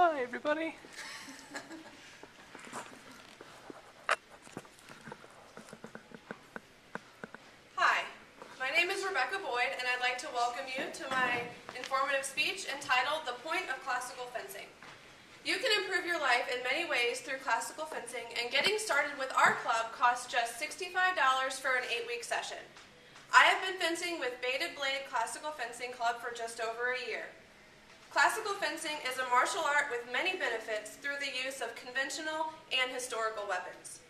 Hi, everybody. Hi, my name is Rebecca Boyd, and I'd like to welcome you to my informative speech entitled The Point of Classical Fencing. You can improve your life in many ways through classical fencing, and getting started with our club costs just $65 for an 8-week session. I have been fencing with Baited Blade Classical Fencing Club for just over a year. Classical fencing is a martial art with many benefits through the use of conventional and historical weapons.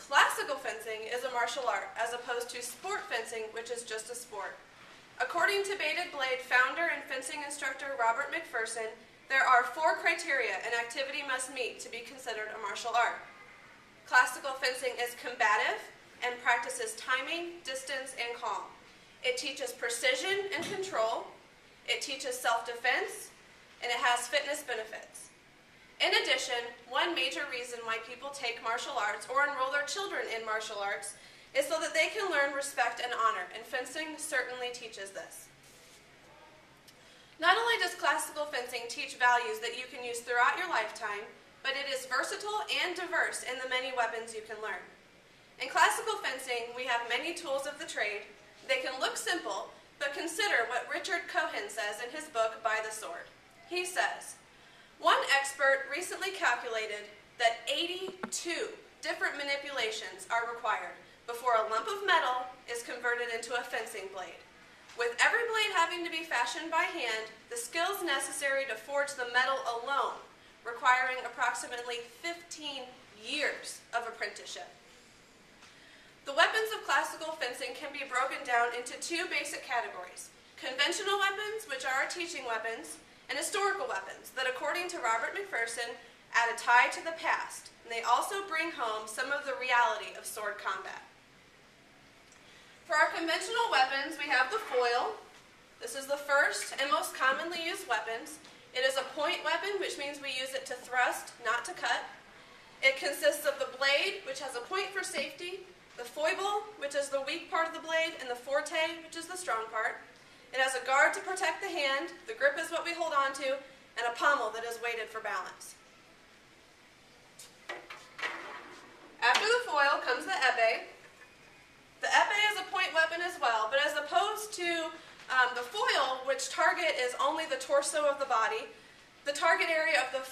Classical fencing is a martial art as opposed to sport fencing, which is just a sport. According to Baited Blade founder and fencing instructor Robert McPherson, there are 4 criteria an activity must meet to be considered a martial art. Classical fencing is combative and practices timing, distance, and calm. It teaches precision and control. It teaches self-defense, and it has fitness benefits. In addition, one major reason why people take martial arts or enroll their children in martial arts is so that they can learn respect and honor, and fencing certainly teaches this. Not only does classical fencing teach values that you can use throughout your lifetime, but it is versatile and diverse in the many weapons you can learn. In classical fencing, we have many tools of the trade. They can look simple, but consider what Richard Cohen says in his book, By the Sword. He says, one expert recently calculated that 82 different manipulations are required before a lump of metal is converted into a fencing blade. With every blade having to be fashioned by hand, the skills necessary to forge the metal alone requiring approximately 15 years of apprenticeship. The weapons of classical fencing can be broken down into 2 basic categories: conventional weapons, which are our teaching weapons, and historical weapons that, according to Robert McPherson, add a tie to the past, and they also bring home some of the reality of sword combat. For our conventional weapons, we have the foil. This is the first and most commonly used weapons. It is a point weapon, which means we use it to thrust, not to cut. It consists of the blade, which has a point for safety, the foible, which is the weak part of the blade, and the forte, which is the strong part. It has a guard to protect the hand, the grip is what we hold on to, and a pommel that is weighted for balance. After the foil comes the epee. The epee is a point weapon as well, but as opposed to the foil, which target is only the torso of the body, the target area of the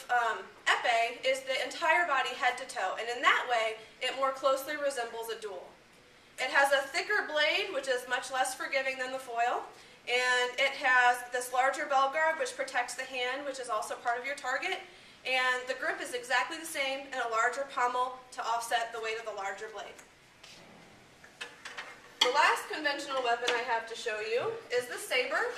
epee is the entire body head to toe, and in that way, it more closely resembles a duel. It has a thicker blade, which is much less forgiving than the foil, and it has this larger bell guard, which protects the hand, which is also part of your target, and the grip is exactly the same, and a larger pommel to offset the weight of the larger blade. The last conventional weapon I have to show you is the saber.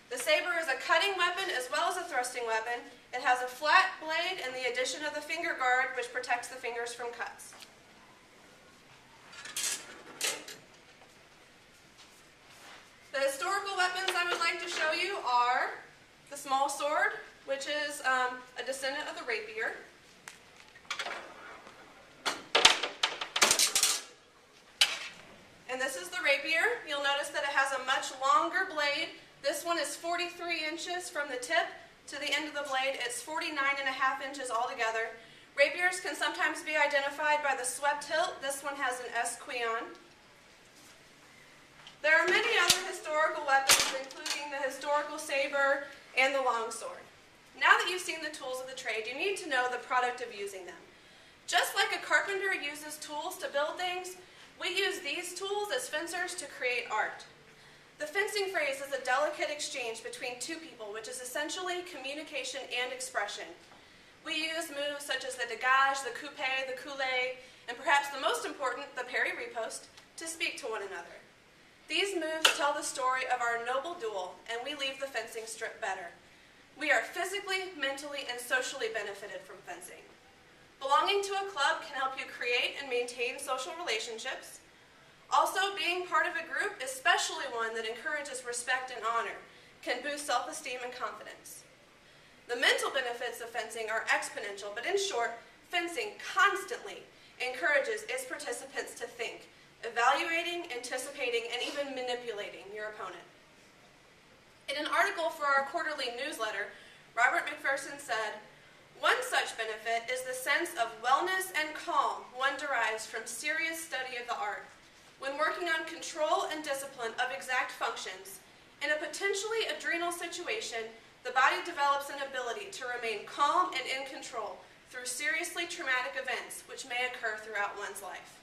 The saber is a cutting weapon as well as a thrusting weapon. It has a flat blade and the addition of the finger guard, which protects the fingers from cuts. The historical weapons I would like to show you are the small sword, which is a descendant of the rapier. And this is the rapier. You'll notice that it has a much longer blade. This one is 43 inches from the tip to the end of the blade. It's 49.5 inches altogether. Rapiers can sometimes be identified by the swept hilt. This one has an esquillon. There are many other historical weapons, including the historical saber and the longsword. Now that you've seen the tools of the trade, you need to know the product of using them. Just like a carpenter uses tools to build things, we use these tools as fencers to create art. The fencing phrase is a delicate exchange between 2 people, which is essentially communication and expression. We use moves such as the dégage, the coupé, the coulé, and perhaps the most important, the parry-riposte, to speak to one another. These moves tell the story of our noble duel, and we leave the fencing strip better. We are physically, mentally, and socially benefited from fencing. Belonging to a club can help you create and maintain social relationships. Also, being part of a group, especially one that encourages respect and honor, can boost self-esteem and confidence. The mental benefits of fencing are exponential, but in short, fencing constantly encourages its participants to think, evaluating, anticipating, and even manipulating your opponent. In an article for our quarterly newsletter, Robert McPherson said, "One such benefit is the sense of wellness and calm one derives from serious study of the art. When working on control and discipline of exact functions, in a potentially adrenal situation, the body develops an ability to remain calm and in control through seriously traumatic events which may occur throughout one's life."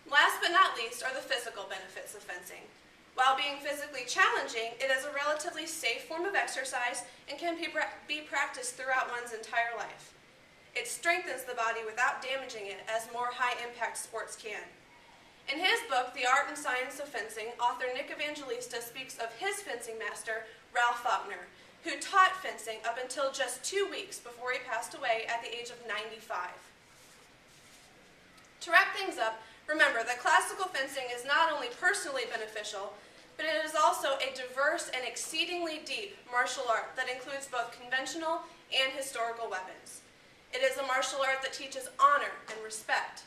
Last but not least are the physical benefits of fencing. While being physically challenging, it is a relatively safe form of exercise and can be practiced throughout one's entire life. It strengthens the body without damaging it, as more high-impact sports can. In his book, The Art and Science of Fencing, author Nick Evangelista speaks of his fencing master, Ralph Faulkner, who taught fencing up until just 2 weeks before he passed away at the age of 95. To wrap things up, remember that classical fencing is not only personally beneficial, but it is also a diverse and exceedingly deep martial art that includes both conventional and historical weapons. It is a martial art that teaches honor and respect.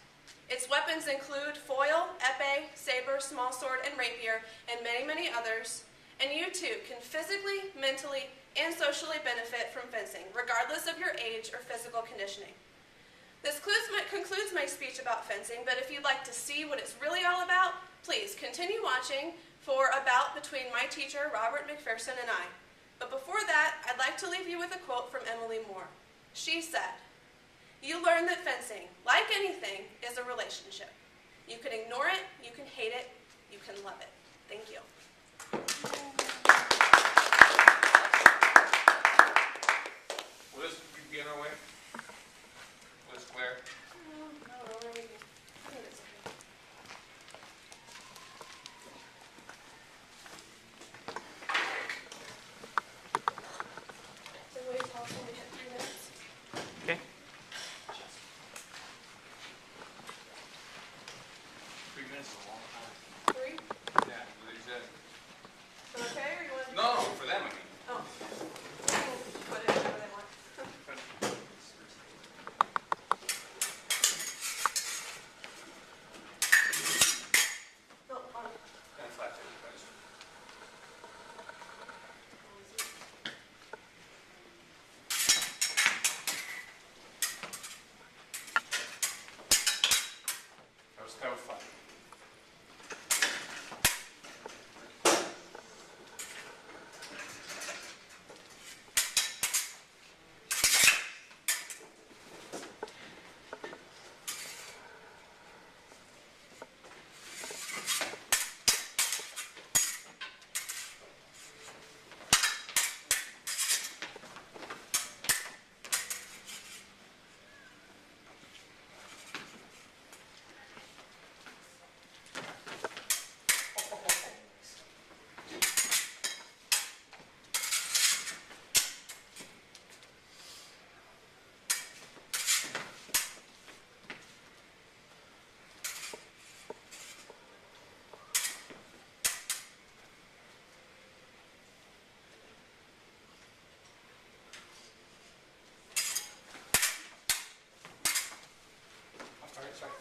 Its weapons include foil, epee, saber, small sword, and rapier, and many, many others. And you too can physically, mentally, and socially benefit from fencing, regardless of your age or physical conditioning. This concludes my speech about fencing, but if you'd like to see what it's really all about, please continue watching for a bout between my teacher, Robert McPherson, and I. But before that, I'd like to leave you with a quote from Emily Moore. She said, "You learn that fencing, like anything, is a relationship. You can ignore it, you can hate it, you can love it." Thank you. Will this be on our way? Liz, Claire? Okay. 3 minutes is a long time. 3? Yeah, what you said. Okay, or you want to... No, for them, I mean. Oh. Put it wherever they want. No, on. And flat tape, guys. That was fun. Sorry.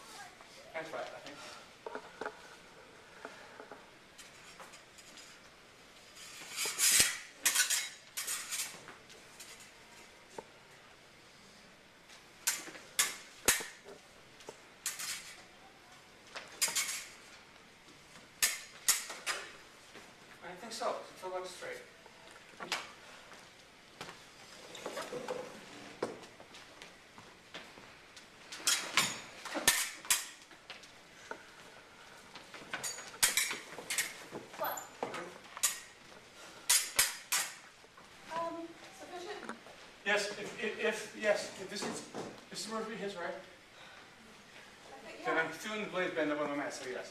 Hands flat, I think. I think so. It's a little straight. Sufficient? Yes, if this is where it is, right? I think, Then yeah. I'm feeling the blade bend up on the mat, so yes.